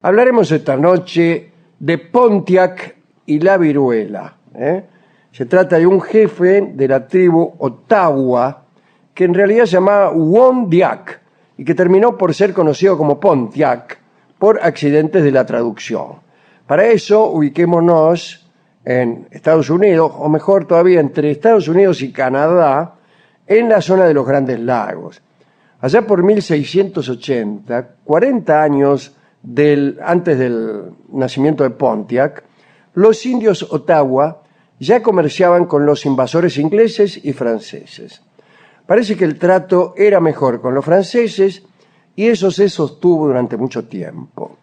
Hablaremos esta noche de Pontiac y la viruela. Se trata de un jefe de la tribu Ottawa que en realidad se llamaba Wondiak y que terminó por ser conocido como Pontiac por accidentes de la traducción. Para eso, ubiquémonos en Estados Unidos, o mejor todavía, entre Estados Unidos y Canadá, en la zona de los Grandes Lagos. Allá por 1680, 40 años antes del nacimiento de Pontiac, los indios Ottawa ya comerciaban con los invasores ingleses y franceses. Parece que el trato era mejor con los franceses y eso se sostuvo durante mucho tiempo.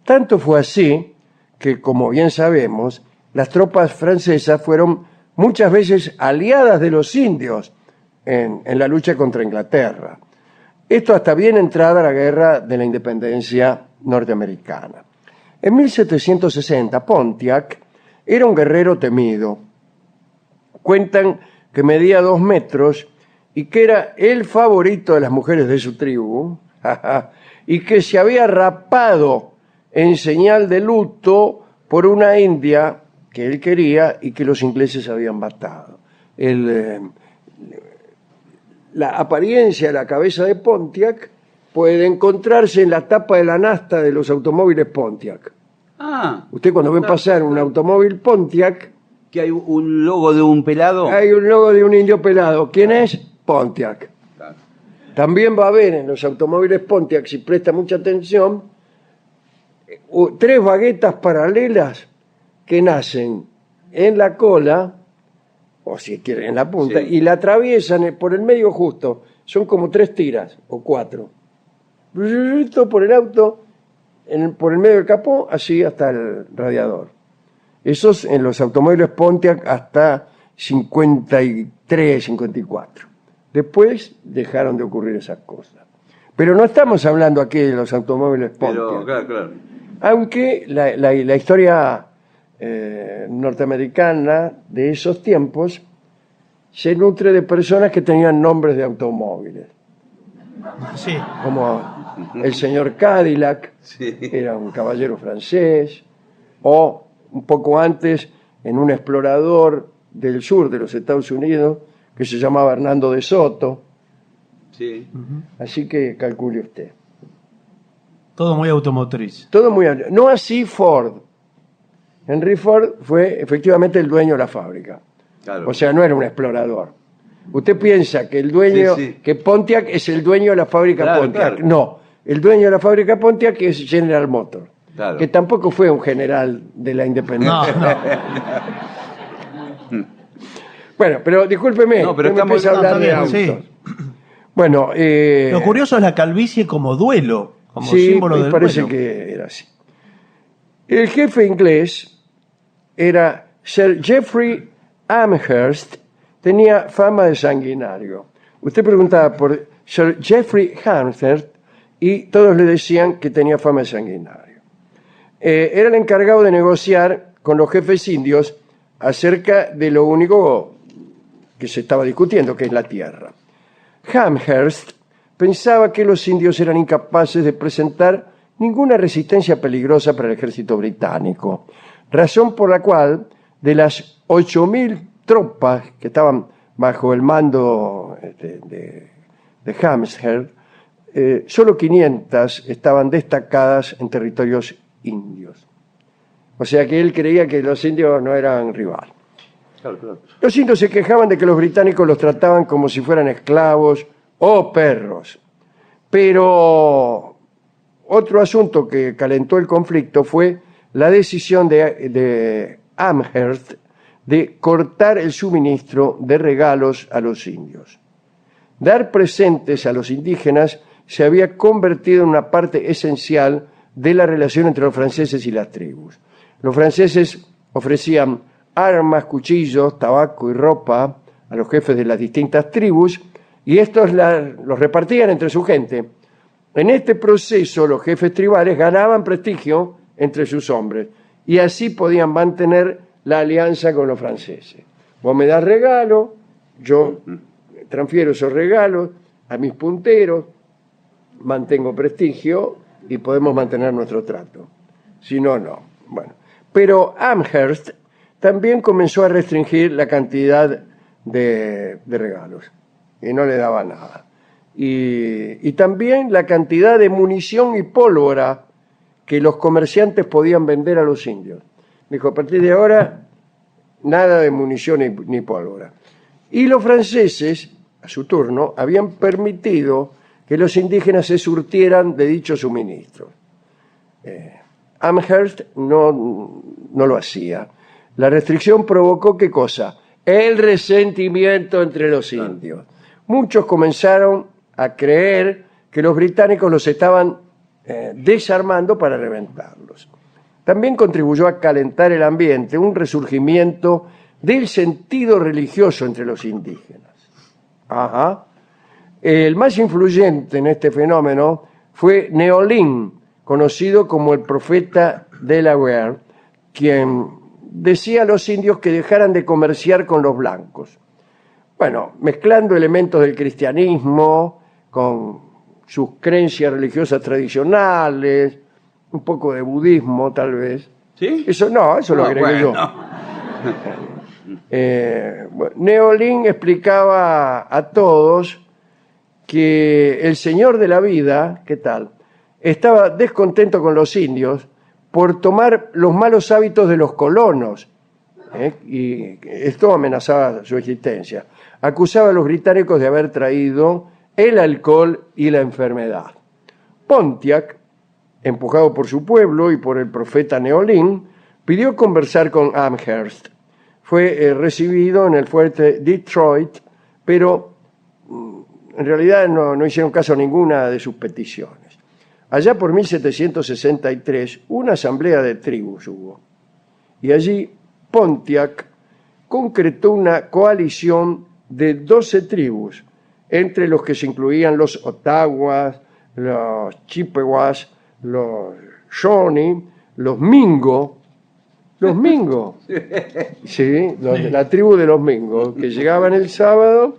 Tanto fue así que, como bien sabemos, las tropas francesas fueron muchas veces aliadas de los indios en la lucha contra Inglaterra. Esto hasta bien entrada la Guerra de la Independencia norteamericana. En 1760, Pontiac era un guerrero temido. Cuentan que medía 2 metros y que era el favorito de las mujeres de su tribu y que se había rapado en señal de luto por una india que él quería y que los ingleses habían matado. La apariencia de la cabeza de Pontiac puede encontrarse en la tapa de la nafta de los automóviles Pontiac. Usted cuando ve pasar un automóvil Pontiac... ¿Que hay un logo de un pelado? Hay un logo de un indio pelado. ¿Quién es? Pontiac. Claro. También va a haber en los automóviles Pontiac, si presta mucha atención, 3 baguetas paralelas que nacen en la cola, o si quieren en la punta, sí, y la atraviesan por el medio justo. Son como 3 tiras o 4. Por el auto, por el medio del capó, así hasta el radiador. Esos en los automóviles Pontiac hasta 53, 54. Después dejaron de ocurrir esas cosas. Pero no estamos hablando aquí de los automóviles Pontiac. Pero, claro. Aunque la historia norteamericana de esos tiempos se nutre de personas que tenían nombres de automóviles. Sí. Como el señor Cadillac, Sí. era un caballero francés, o un poco antes en un explorador del sur de los Estados Unidos que se llamaba Hernando de Soto. Sí. Así que calcule usted. Todo muy automotriz. Todo muy... No así Ford. Henry Ford fue efectivamente el dueño de la fábrica. Claro. O sea, no era un explorador. Usted piensa que el dueño, Sí. que Pontiac es el dueño de la fábrica Claro, Pontiac. claro. No, el dueño de la fábrica Pontiac es General Motors. Claro. Que tampoco fue un general de la independencia. No. Bueno, pero discúlpeme, No, pero usted me empieza a hablar de autos. sí. Bueno, Lo curioso es la calvicie como duelo, como sí, símbolo del parece duelo. que era así. El jefe inglés era Sir Geoffrey Amherst, tenía fama de sanguinario. Usted preguntaba por Sir Geoffrey Amherst y todos le decían que tenía fama de sanguinario. Era el encargado de negociar con los jefes indios acerca de lo único que se estaba discutiendo, que es la tierra. Amherst pensaba que los indios eran incapaces de presentar ninguna resistencia peligrosa para el ejército británico, razón por la cual de las 8.000 tropas que estaban bajo el mando de Amherst, solo 500 estaban destacadas en territorios indios. O sea que él creía que los indios no eran rival. Claro. Los indios se quejaban de que los británicos los trataban como si fueran esclavos o perros. Pero otro asunto que calentó el conflicto fue la decisión de Amherst de cortar el suministro de regalos a los indios. Dar presentes a los indígenas se había convertido en una parte esencial de la relación entre los franceses y las tribus. Los franceses ofrecían armas, cuchillos, tabaco y ropa a los jefes de las distintas tribus y estos los repartían entre su gente. En este proceso los jefes tribales ganaban prestigio entre sus hombres y así podían mantener la alianza con los franceses. Vos me das regalo, yo transfiero esos regalos a mis punteros, mantengo prestigio y podemos mantener nuestro trato. Si no, no. Bueno, pero Amherst también comenzó a restringir la cantidad de regalos y no le daba nada. Y también la cantidad de munición y pólvora que los comerciantes podían vender a los indios. Dijo, a partir de ahora, nada de munición ni pólvora. Y los franceses, a su turno, habían permitido que los indígenas se surtieran de dichos suministros. Amherst no lo hacía. La restricción provocó, ¿qué cosa? El resentimiento entre los indios. Muchos comenzaron a creer que los británicos los estaban desarmando para reventarlos. También contribuyó a calentar el ambiente un resurgimiento del sentido religioso entre los indígenas. Ajá. El más influyente en este fenómeno fue Neolin, conocido como el profeta Delaware, quien decía a los indios que dejaran de comerciar con los blancos. Bueno, mezclando elementos del cristianismo con sus creencias religiosas tradicionales, un poco de budismo tal vez. ¿Sí? Eso lo agregué yo. Neolin explicaba a todos que el señor de la vida, ¿qué tal?, estaba descontento con los indios por tomar los malos hábitos de los colonos, y esto amenazaba su existencia. Acusaba a los británicos de haber traído el alcohol y la enfermedad. Pontiac, empujado por su pueblo y por el profeta Neolin, pidió conversar con Amherst. Fue recibido en el fuerte Detroit, pero en realidad no hicieron caso a ninguna de sus peticiones. Allá por 1763, una asamblea de tribus hubo, y allí Pontiac concretó una coalición de 12 tribus, entre los que se incluían los Ottawas, los Chippewas, los Shawnee, los Mingo. Los Mingo. Sí, la tribu de los Mingo, que llegaban el sábado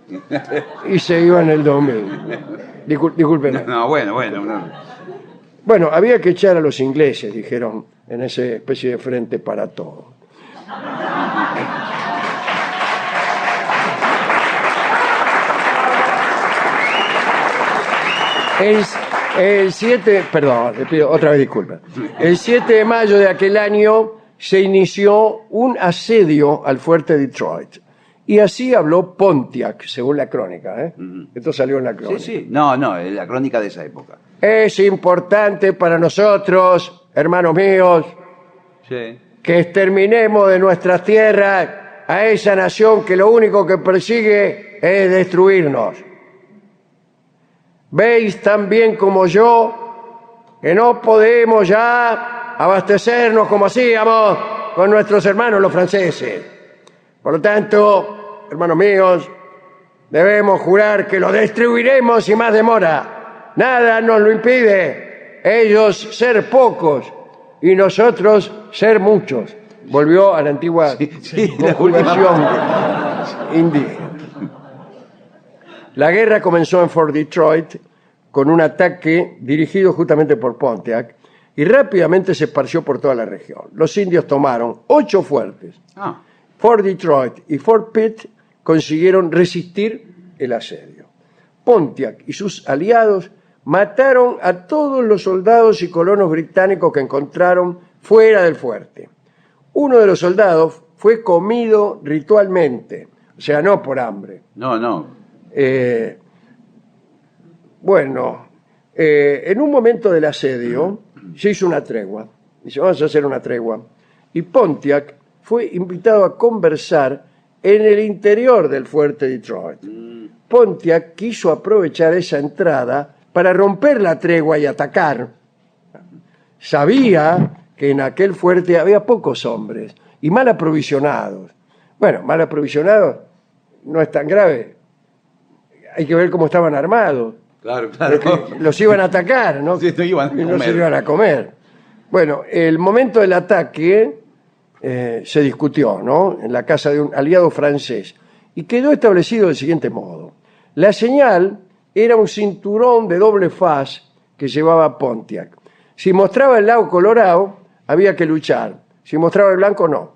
y se iban el domingo. Disculpen. No, bueno. Bueno, había que echar a los ingleses, dijeron, en esa especie de frente para todo. El 7, perdón, le pido otra vez disculpas. El 7 de mayo de aquel año se inició un asedio al fuerte Detroit. Y así habló Pontiac, según la crónica. Esto salió en la crónica. Sí. No, es la crónica de esa época. Es importante para nosotros, hermanos míos, Sí. que exterminemos de nuestras tierras a esa nación que lo único que persigue es destruirnos. Veis tan bien como yo que no podemos ya abastecernos como hacíamos con nuestros hermanos los franceses. Por lo tanto, hermanos míos, debemos jurar que lo destruiremos sin más demora. Nada nos lo impide. Ellos ser pocos y nosotros ser muchos. Volvió a la antigua conjugación indígena. La guerra comenzó en Fort Detroit con un ataque dirigido justamente por Pontiac y rápidamente se esparció por toda la región. Los indios tomaron 8 fuertes. Fort Detroit y Fort Pitt consiguieron resistir el asedio. Pontiac y sus aliados mataron a todos los soldados y colonos británicos que encontraron fuera del fuerte. Uno de los soldados fue comido ritualmente, o sea, no por hambre. No. En un momento del asedio se hizo una tregua. Dice, vamos a hacer una tregua. Y Pontiac fue invitado a conversar en el interior del fuerte Detroit. Pontiac quiso aprovechar esa entrada para romper la tregua y atacar. Sabía que en aquel fuerte había pocos hombres y mal aprovisionados. Bueno, mal aprovisionados no es tan grave. Hay que ver cómo estaban armados. Claro. Porque los iban a atacar, ¿no? Sí, no iban a Y no comer. se iban a comer. Bueno, el momento del ataque se discutió, ¿no?, en la casa de un aliado francés y quedó establecido del siguiente modo. La señal era un cinturón de doble faz que llevaba Pontiac. Si mostraba el lado colorado, había que luchar. Si mostraba el blanco, no.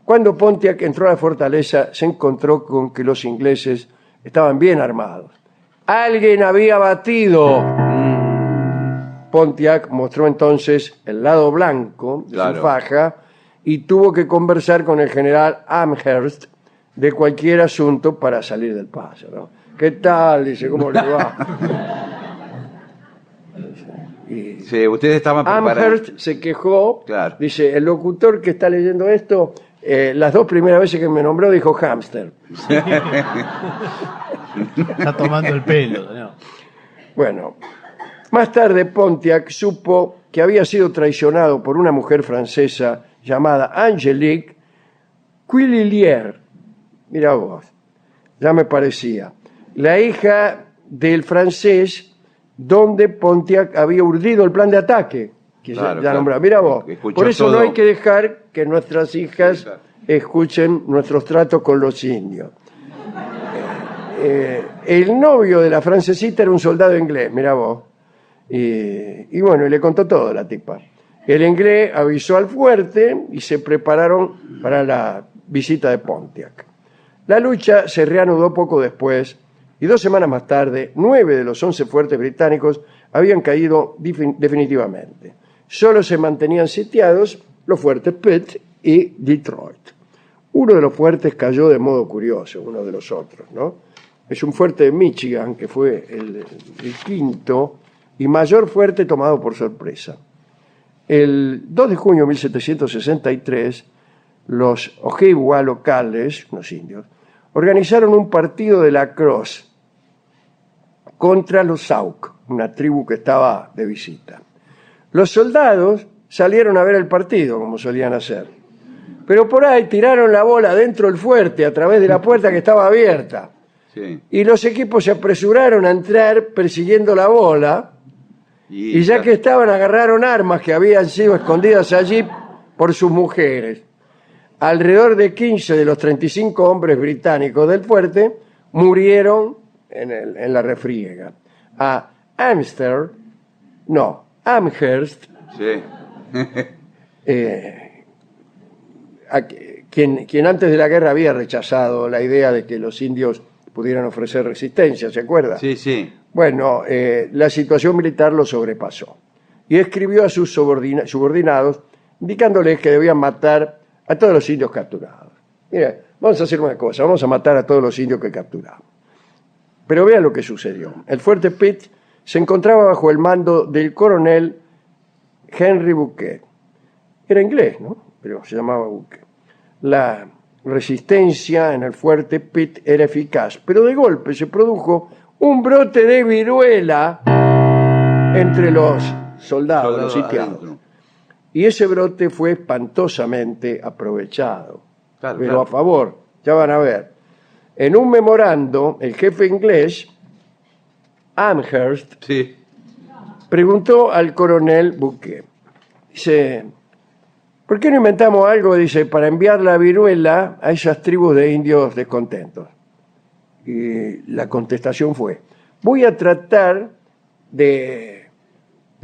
Cuando Pontiac entró a la fortaleza, se encontró con que los ingleses estaban bien armados. Alguien había batido. Pontiac mostró entonces el lado blanco de Claro. su faja y tuvo que conversar con el general Amherst de cualquier asunto para salir del paso, ¿no? ¿Qué tal? Dice, ¿cómo le va? Y Sí, ustedes estaban preparados. Amherst se quejó. Claro. Dice, el locutor que está leyendo esto, las 2 primeras veces que me nombró dijo hámster. Está tomando el pelo. ¿no? Bueno, más tarde Pontiac supo que había sido traicionado por una mujer francesa llamada Angélique Quillilier. Mira vos, ya me parecía. La hija del francés donde Pontiac había urdido el plan de ataque. Que Claro, ya claro. Nombraba. Mira vos, Escuchó por eso no todo. hay que dejar que nuestras hijas Claro. escuchen nuestros tratos con los indios. El novio de la francesita era un soldado inglés, mira vos. Y bueno, y le contó todo la tipa. El inglés avisó al fuerte y se prepararon para la visita de Pontiac. La lucha se reanudó poco después y 2 semanas más tarde, 9 de los 11 fuertes británicos habían caído definitivamente. Solo se mantenían sitiados los fuertes Pitt y Detroit. Uno de los fuertes cayó de modo curioso, uno de los otros, ¿no? Es un fuerte de Michigan, que fue el quinto y mayor fuerte tomado por sorpresa. El 2 de junio de 1763, los Ojibwa locales, unos indios, organizaron un partido de lacrosse contra los Sauk, una tribu que estaba de visita. Los soldados salieron a ver el partido, como solían hacer, pero por ahí tiraron la bola dentro del fuerte a través de la puerta que estaba abierta. Sí. Y los equipos se apresuraron a entrar persiguiendo la bola, y ya que estaban, agarraron armas que habían sido escondidas allí por sus mujeres. Alrededor de 15 de los 35 hombres británicos del fuerte murieron en la refriega. A Amherst, Sí. quien antes de la guerra había rechazado la idea de que los indios pudieran ofrecer resistencia, ¿se acuerda? Sí, sí. Bueno, la situación militar lo sobrepasó y escribió a sus subordinados indicándoles que debían matar a todos los indios capturados. Mira, vamos a hacer una cosa, vamos a matar a todos los indios que capturamos. Pero vean lo que sucedió. El fuerte Pitt se encontraba bajo el mando del coronel Henry Bouquet. Era inglés, ¿no? Pero se llamaba Bouquet. La resistencia en el fuerte Pitt era eficaz, pero de golpe se produjo un brote de viruela entre los soldados, los sitiados. adentro. Y ese brote fue espantosamente aprovechado. Claro, Pero claro. a favor, ya van a ver. En un memorando, el jefe inglés, Amherst, Sí. preguntó al coronel Bouquet. Dice, ¿por qué no inventamos algo, dice, para enviar la viruela a esas tribus de indios descontentos? Y la contestación fue, voy a tratar de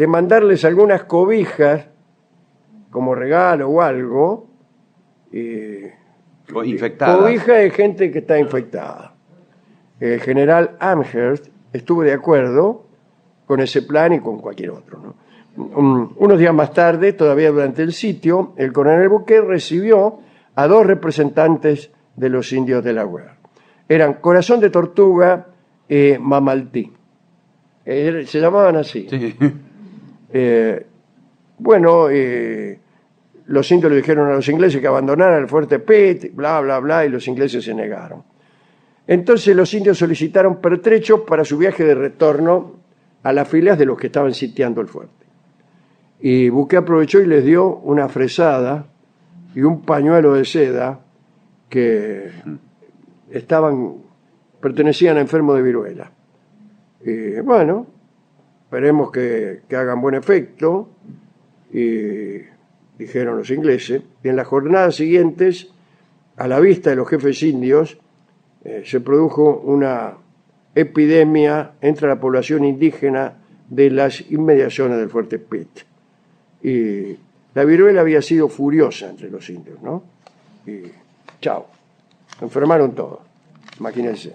mandarles algunas cobijas como regalo o algo, Infectada. cobija de gente que está infectada. El general Amherst estuvo de acuerdo con ese plan y con cualquier otro, ¿no? Unos días más tarde, todavía durante el sitio, el coronel Bouquet recibió a 2 representantes de los indios de la guerra. Eran Corazón de Tortuga y Mamaltí. Se llamaban así. Sí. Bueno, los indios le dijeron a los ingleses que abandonaran el fuerte Pitt, bla, bla, bla, y los ingleses se negaron. Entonces los indios solicitaron pertrechos para su viaje de retorno a las filas de los que estaban sitiando el fuerte. Y Bouquet aprovechó y les dio una fresada y un pañuelo de seda que pertenecían a enfermos de viruela. Y bueno, esperemos que hagan buen efecto, y dijeron los ingleses. Y en las jornadas siguientes, a la vista de los jefes indios, se produjo una epidemia entre la población indígena de las inmediaciones del fuerte Pitt. Y La viruela había sido furiosa entre los indios, ¿no? Y chao, se enfermaron todos, imagínense.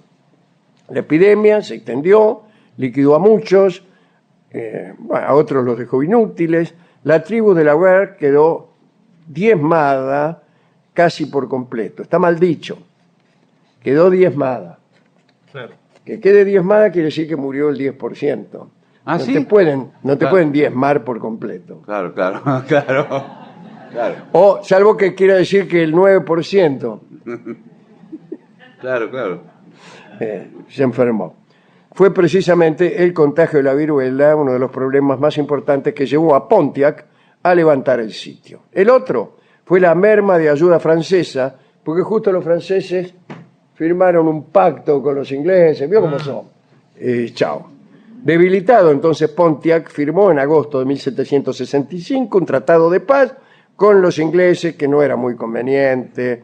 La epidemia se extendió, liquidó a muchos, a otros los dejó inútiles. La tribu de Delaware quedó diezmada casi por completo. Está mal dicho, quedó diezmada. Claro. Que quede diezmada quiere decir que murió el 10%. ¿Ah, no sí? te pueden, no te Claro. pueden diezmar por completo. Claro, claro, claro. Claro, O salvo que quiera decir que el 9% claro, claro. se enfermó. Fue precisamente el contagio de la viruela uno de los problemas más importantes que llevó a Pontiac a levantar el sitio. El otro fue la merma de ayuda francesa, porque justo los franceses firmaron un pacto con los ingleses, ¿vio cómo son? Chao. Debilitado entonces, Pontiac firmó en agosto de 1765 un tratado de paz con los ingleses que no era muy conveniente.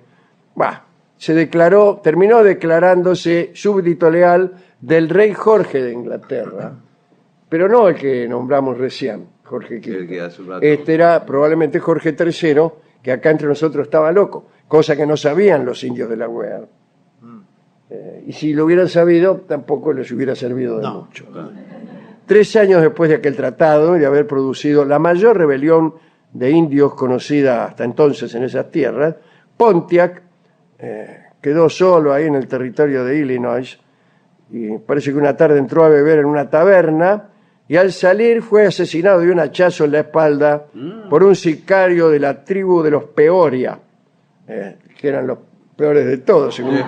Terminó declarándose súbdito leal del rey Jorge de Inglaterra, pero no el que nombramos recién, Jorge El que V. hace un rato. Este era probablemente Jorge III, que acá entre nosotros estaba loco, cosa que no sabían los indios de Delaware. Y si lo hubieran sabido, tampoco les hubiera servido de mucho. 3 años después de aquel tratado y de haber producido la mayor rebelión de indios conocida hasta entonces en esas tierras, Pontiac quedó solo ahí en el territorio de Illinois y parece que una tarde entró a beber en una taberna y al salir fue asesinado de un hachazo en la espalda por un sicario de la tribu de los Peoria, que eran los peores de todos, según...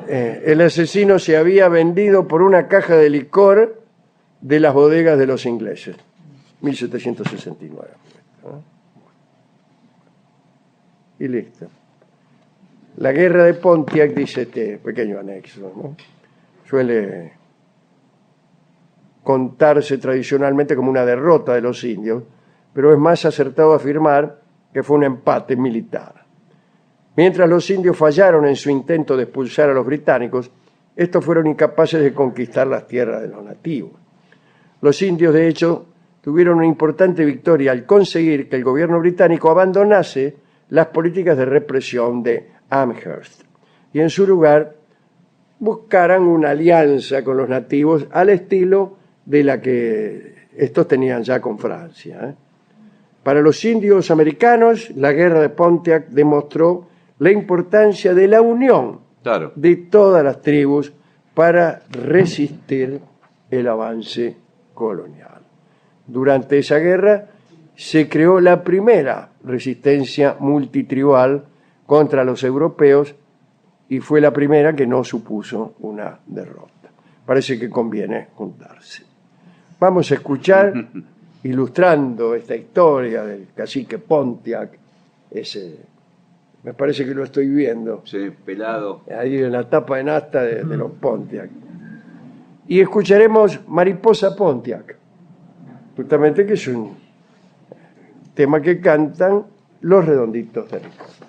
el asesino se había vendido por una caja de licor de las bodegas de los ingleses. 1769. Y listo. La guerra de Pontiac, dice este pequeño anexo, ¿no? Suele contarse tradicionalmente como una derrota de los indios, pero es más acertado afirmar que fue un empate militar. Mientras los indios fallaron en su intento de expulsar a los británicos, estos fueron incapaces de conquistar las tierras de los nativos. Los indios, de hecho, tuvieron una importante victoria al conseguir que el gobierno británico abandonase las políticas de represión de Amherst y en su lugar buscaran una alianza con los nativos al estilo de la que estos tenían ya con Francia. Para los indios americanos, la guerra de Pontiac demostró la importancia de la unión Claro. de todas las tribus para resistir el avance colonial. Durante esa guerra se creó la primera resistencia multitribal contra los europeos y fue la primera que no supuso una derrota. Parece que conviene juntarse. Vamos a escuchar, ilustrando esta historia del cacique Pontiac, me parece que lo estoy viendo, Sí, pelado. ahí en la tapa en asta de los Pontiac. Y escucharemos Mariposa Pontiac, justamente que es un tema que cantan los Redonditos de Ricota.